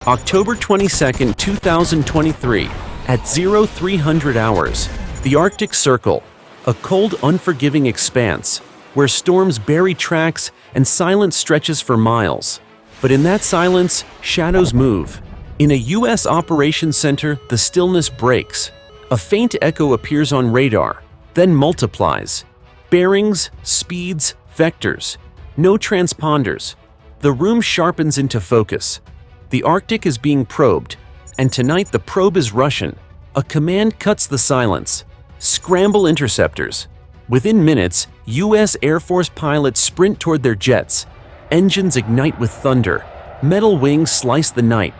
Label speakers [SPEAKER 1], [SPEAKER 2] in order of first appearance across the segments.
[SPEAKER 1] October 22, 2023, at 0300 hours, the Arctic Circle, a cold, unforgiving expanse where storms bury tracks and silence stretches for miles. But in that silence, shadows move. In a U.S. operations center, the stillness breaks. A faint echo appears on radar, then multiplies. Bearings, speeds, vectors. No transponders. The room sharpens into focus. The Arctic is being probed, and tonight the probe is Russian. A command cuts the silence. Scramble interceptors. Within minutes, U.S. Air Force pilots sprint toward their jets. Engines ignite with thunder. Metal wings slice the night.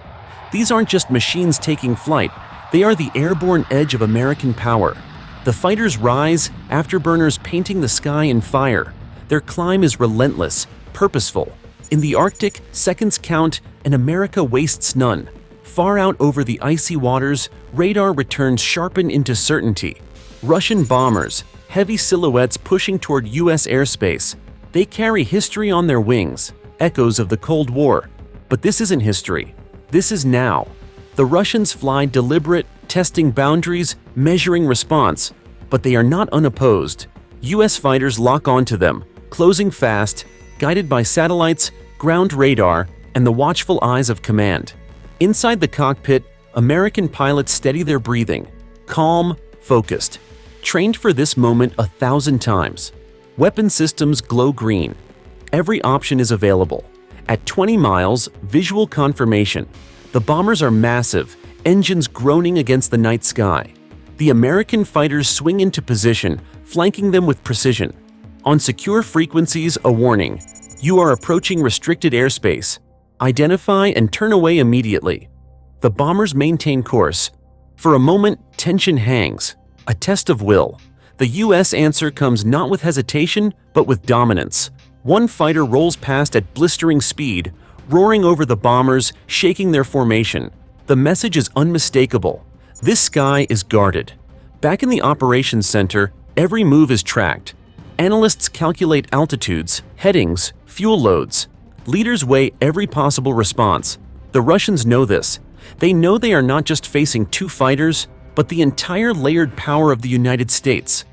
[SPEAKER 1] These aren't just machines taking flight. They are the airborne edge of American power. The fighters rise, afterburners painting the sky in fire. Their climb is relentless, purposeful. In the Arctic, seconds count, and America wastes none. Far out over the icy waters, radar returns sharpen into certainty. Russian bombers, heavy silhouettes pushing toward U.S. airspace. They carry history on their wings, echoes of the Cold War. But this isn't history. This is now. The Russians fly deliberate, testing boundaries, measuring response. But they are not unopposed. U.S. fighters lock onto them, closing fast, guided by satellites, ground radar, and the watchful eyes of command. Inside the cockpit, American pilots steady their breathing, calm, focused. Trained for this moment 1,000 times. Weapon systems glow green. Every option is available. At 20 miles, visual confirmation. The bombers are massive, engines groaning against the night sky. The American fighters swing into position, flanking them with precision. On secure frequencies, a warning. You are approaching restricted airspace. Identify and turn away immediately. The bombers maintain course. For a moment, tension hangs. A test of will. The U.S. answer comes not with hesitation, but with dominance. One fighter rolls past at blistering speed, roaring over the bombers, shaking their formation. The message is unmistakable. This sky is guarded. Back in the operations center, every move is tracked. Analysts calculate altitudes, headings, fuel loads. Leaders weigh every possible response. The Russians know this. They know they are not just facing two fighters, but the entire layered power of the United States.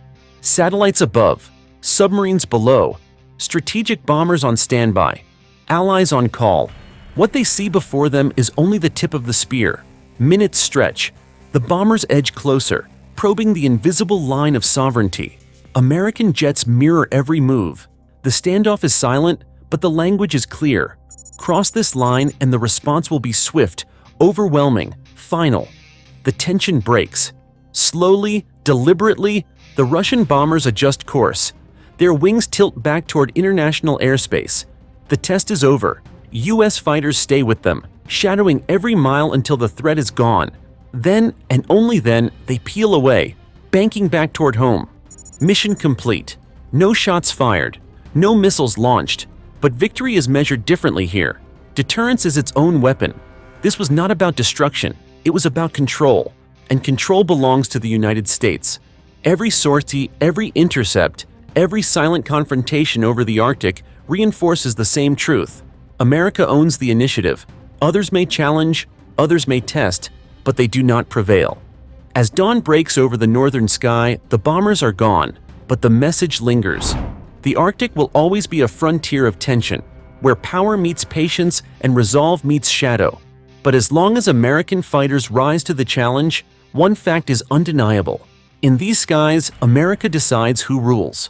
[SPEAKER 1] Satellites above, submarines below, strategic bombers on standby, allies on call. What they see before them is only the tip of the spear. Minutes stretch. The bombers edge closer, probing the invisible line of sovereignty. American jets mirror every move. The standoff is silent, but the language is clear. Cross this line and the response will be swift, overwhelming, final. The tension breaks. Slowly, deliberately, the Russian bombers adjust course. Their wings tilt back toward international airspace. The test is over. U.S. fighters stay with them, shadowing every mile until the threat is gone. Then, and only then, they peel away, banking back toward home. Mission complete. No shots fired. No missiles launched. But victory is measured differently here. Deterrence is its own weapon. This was not about destruction. It was about control. And control belongs to the United States. Every sortie, every intercept, every silent confrontation over the Arctic reinforces the same truth. America owns the initiative. Others may challenge, others may test, but they do not prevail. As dawn breaks over the northern sky, the bombers are gone, but the message lingers. The Arctic will always be a frontier of tension, where power meets patience and resolve meets shadow. But as long as American fighters rise to the challenge, one fact is undeniable. In these skies, America decides who rules.